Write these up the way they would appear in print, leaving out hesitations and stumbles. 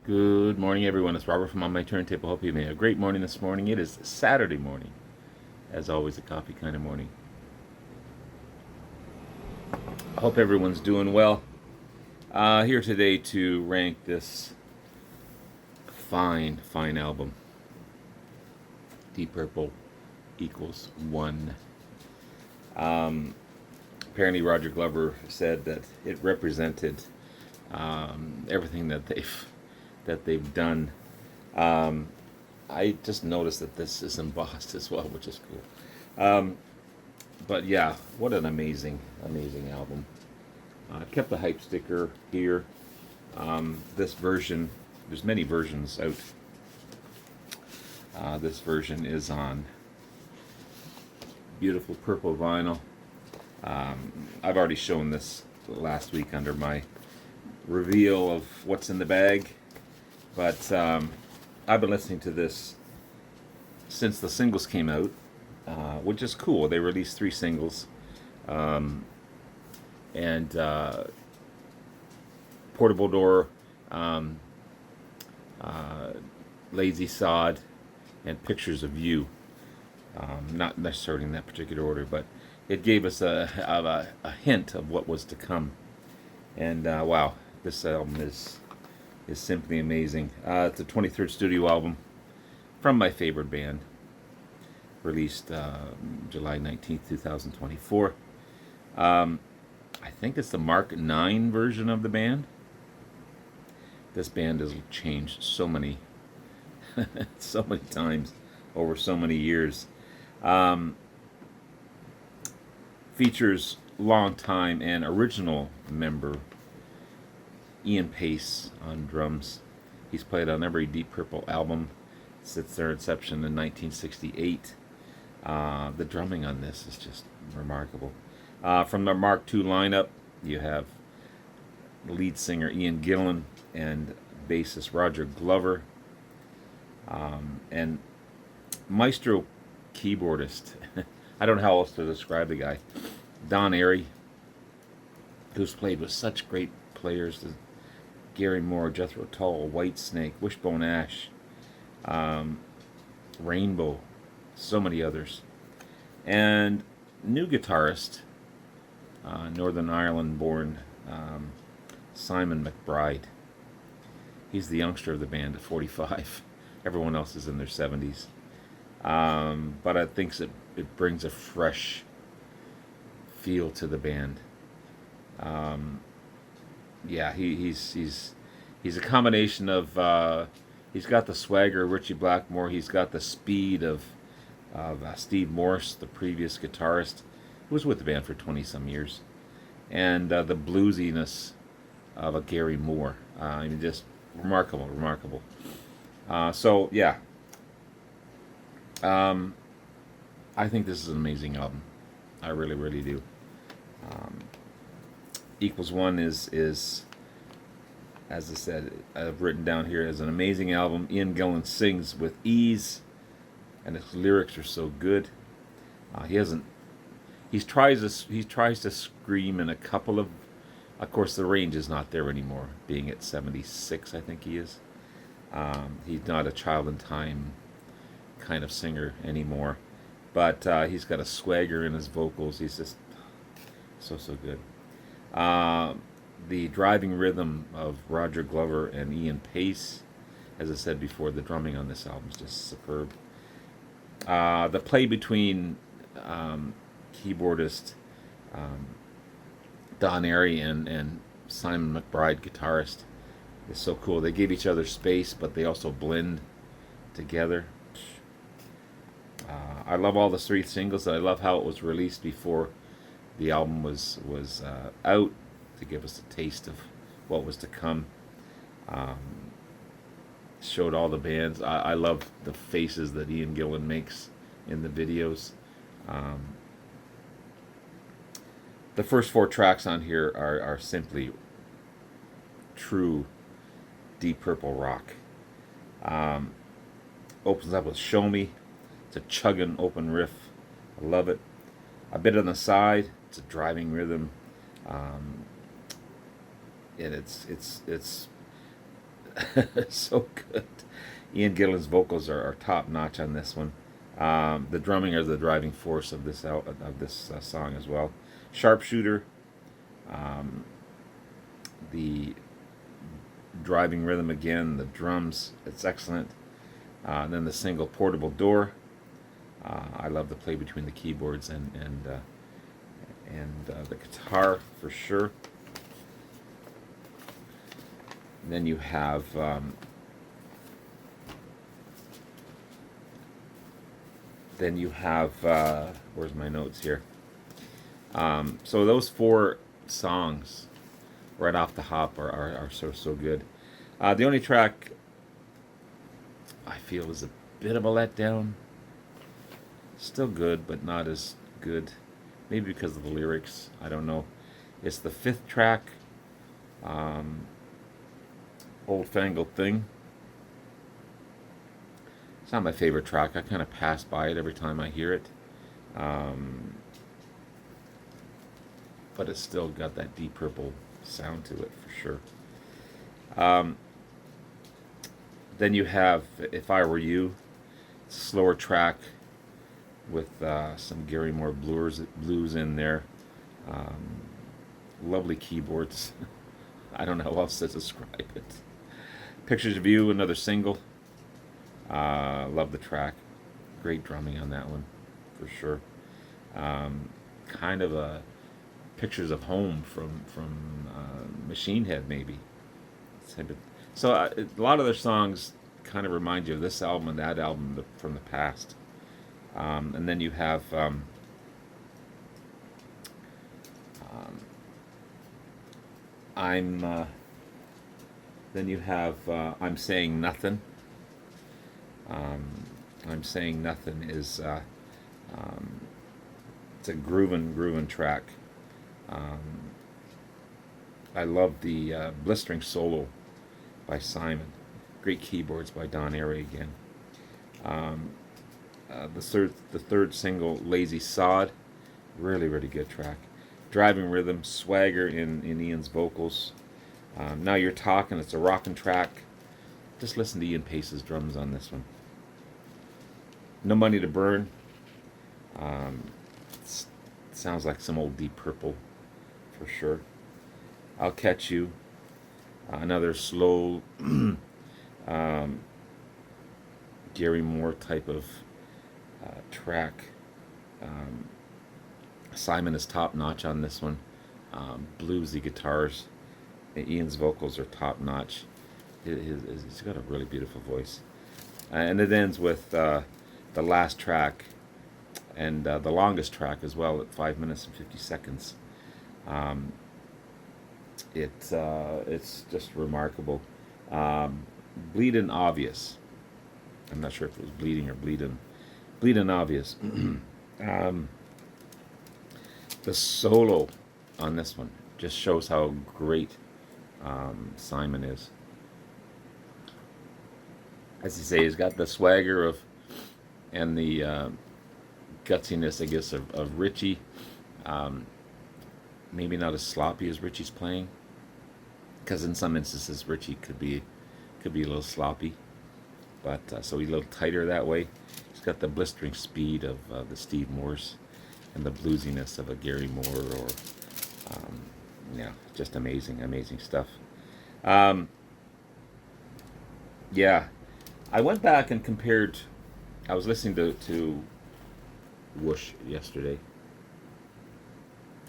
Good morning, everyone. It's Robert from On My Turntable. Hope you made a great morning this morning. It is Saturday morning, as always, a coffee kind of morning. I hope everyone's doing well. Here today to rank this fine album. Deep Purple equals one. Apparently, Roger Glover said that it represented everything that they've done. I just noticed that this is embossed as well, which is cool. But yeah, what an amazing album. I've kept the hype sticker here. This version, there's many versions out. This version is on beautiful purple vinyl. I've already shown this last week under my reveal of what's in the bag, but I've been listening to this since the singles came out, which is cool. They released 3 singles, and Portable Door, um, uh, Lazy Sod, and Pictures of You. Not necessarily in that particular order, but it gave us a hint of what was to come. And wow, this album is simply amazing. It's a 23rd studio album from my favorite band, released July 19th, 2024. I think it's the Mark 9 version of the band. This band has changed so many, so many times over so many years. Um, Features longtime and original member Ian Pace on drums. He's played on every Deep Purple album since their inception in 1968. The drumming on this is just remarkable. From the Mark II lineup, you have lead singer Ian Gillan and bassist Roger Glover, and maestro keyboardist. I don't know how else to describe the guy. Don Airey, who's played with such great players as Gary Moore, Jethro Tull, Whitesnake, Wishbone Ash, Rainbow, so many others. And new guitarist, Northern Ireland born Simon McBride. He's the youngster of the band at 45. Everyone else is in their 70s. But I think it brings a fresh feel to the band. Yeah, he's a combination of he's got the swagger of Richie Blackmore. He's got the speed of Steve Morse, the previous guitarist, who was with the band for 20 some years, and the bluesiness of a Gary Moore. I mean, just remarkable. So yeah, I think this is an amazing album. I really do. Equals one is as I said, I've written down here as an amazing album. Ian Gillan sings with ease, and his lyrics are so good. He hasn't. He tries to scream in a couple of course, the range is not there anymore, being at 76, I think he is. He's not a Child in Time kind of singer anymore, but he's got a swagger in his vocals. He's just so good. The driving rhythm of Roger Glover and Ian Pace, as I said before, the drumming on this album is just superb. The play between keyboardist um, Don Airey and Simon McBride, guitarist, is so cool. They give each other space, but they also blend together. I love all the 3 singles. I love how it was released before the album was out, to give us a taste of what was to come. Um, Showed all the bands. I love the faces that Ian Gillan makes in the videos. Um, the first 4 tracks on here are simply true Deep Purple rock. Um, Opens up with Show Me. It's a chugging open riff. I love it. A bit on the side. It's a driving rhythm. And it's So good. Ian Gillan's vocals are top notch on this one. The drumming is the driving force of this song as well. Sharpshooter, um, the driving rhythm again, the drums, it's excellent. Then the single Portable Door. I love the play between the keyboards and the guitar for sure. And then you have where's my notes here? So those four songs right off the hop are so good. The only track I feel is a bit of a letdown. Still good, but not as good. Maybe because of the lyrics. I don't know. It's the fifth track, Old Fangled Thing. It's not my favorite track. I kind of pass by it every time I hear it. But it's still got that Deep Purple sound to it for sure. Then you have If I Were You, slower track with some Gary Moore blues in there. Lovely keyboards. I don't know how else to describe it. Pictures of You, another single. Love the track. Great drumming on that one, for sure. Kind of a Pictures of Home from Machine Head, maybe. So a lot of their songs kind of remind you of this album and that album from the past. And then you have I'm. Then you have I'm Saying Nothing. I'm Saying Nothing is it's a groovin' track. I love the blistering solo by Simon. Great keyboards by Don Airey again. The third single, Lazy Sod, really good track. Driving rhythm, swagger in Ian's vocals. Now You're Talking, it's a rockin' track. Just listen to Ian Pace's drums on this one. No Money to Burn. Sounds like some old Deep Purple for sure. I'll Catch You. Another slow Gary Moore type of track. Simon is top notch on this one. Bluesy guitars. Ian's vocals are top notch. He's got a really beautiful voice. And it ends with the last track and the longest track as well at 5 minutes and 50 seconds. It's just remarkable. Bleedin' Obvious. I'm not sure if it was bleeding or bleedin'. Bleedin' Obvious. The solo on this one just shows how great Simon is. As you say, he's got the swagger of and the gutsiness, I guess, of Richie. Maybe not as sloppy as Richie's playing, because in some instances Richie could be a little sloppy, but so he's a little tighter that way. He's got the blistering speed of the Steve Morse and the bluesiness of a Gary Moore, or just amazing stuff. Yeah, I went back and compared. I was listening to Whoosh yesterday.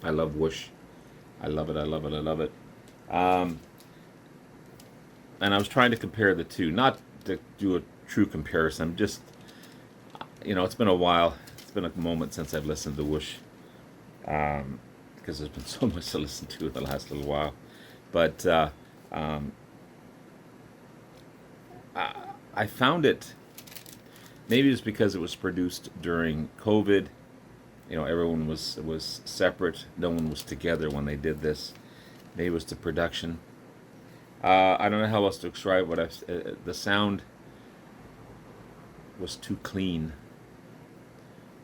I love Whoosh. I love it. And I was trying to compare the two, not to do a true comparison. Just, it's been a while. It's been a moment since I've listened to Whoosh, because there's been so much to listen to in the last little while. But I found it. Maybe it's because it was produced during COVID. Everyone was separate. No one was together when they did this. Maybe it was the production. I don't know how else to describe what the sound was too clean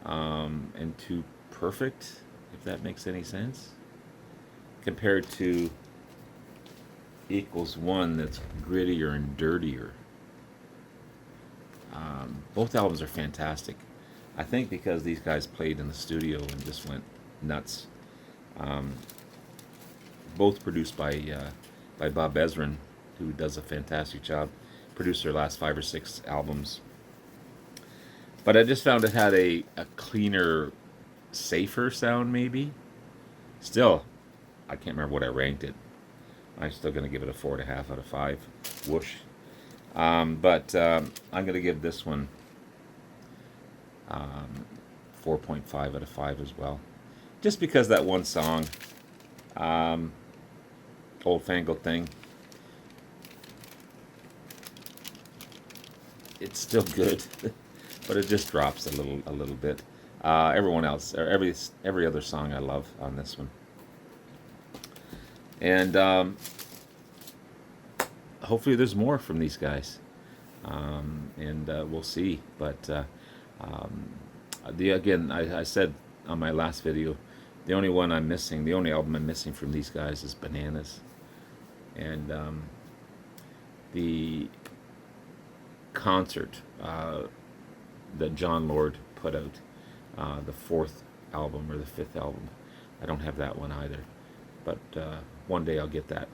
and too perfect, if that makes any sense, compared to equals one that's grittier and dirtier. Both albums are fantastic. I think because these guys played in the studio and just went nuts. Um, both produced by Bob Ezrin, who does a fantastic job. Produced their last 5 or 6 albums. But I just found it had a cleaner, safer sound, maybe. Still, I can't remember what I ranked it. I'm still going to give it a 4.5 out of 5. Whoosh. But I'm going to give this one 4.5 out of 5 as well. Just because that one song, Old Fangled Thing, it's still good, but it just drops a little bit. Everyone else, or every other song I love on this one. And hopefully there's more from these guys. And we'll see. But again, I said on my last video, the only one I'm missing, the only album I'm missing from these guys is Bananas. And the concert that John Lord put out, the 4th album or the 5th album, I don't have that one either. But one day I'll get that.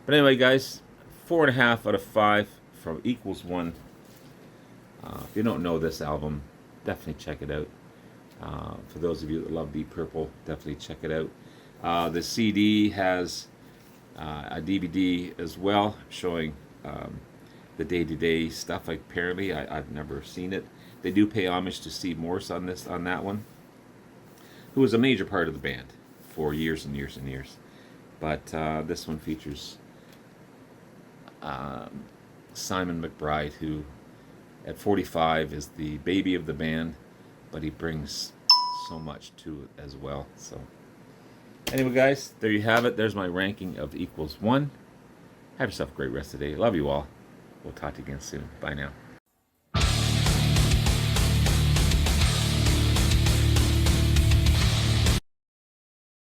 But anyway, guys, 4.5 out of 5 from Equals One. If you don't know this album, definitely check it out. For those of you that love Deep Purple, definitely check it out. The CD has a DVD as well, showing the day-to-day stuff. Apparently, I've never seen it. They do pay homage to Steve Morse on that one, who was a major part of the band for years and years and years. But this one features Simon McBride, who at 45 is the baby of the band, but he brings so much to it as well. So anyway, guys, there you have it. There's my ranking of Equals One. Have yourself a great rest of the day. Love you all. We'll talk to you again soon. Bye now.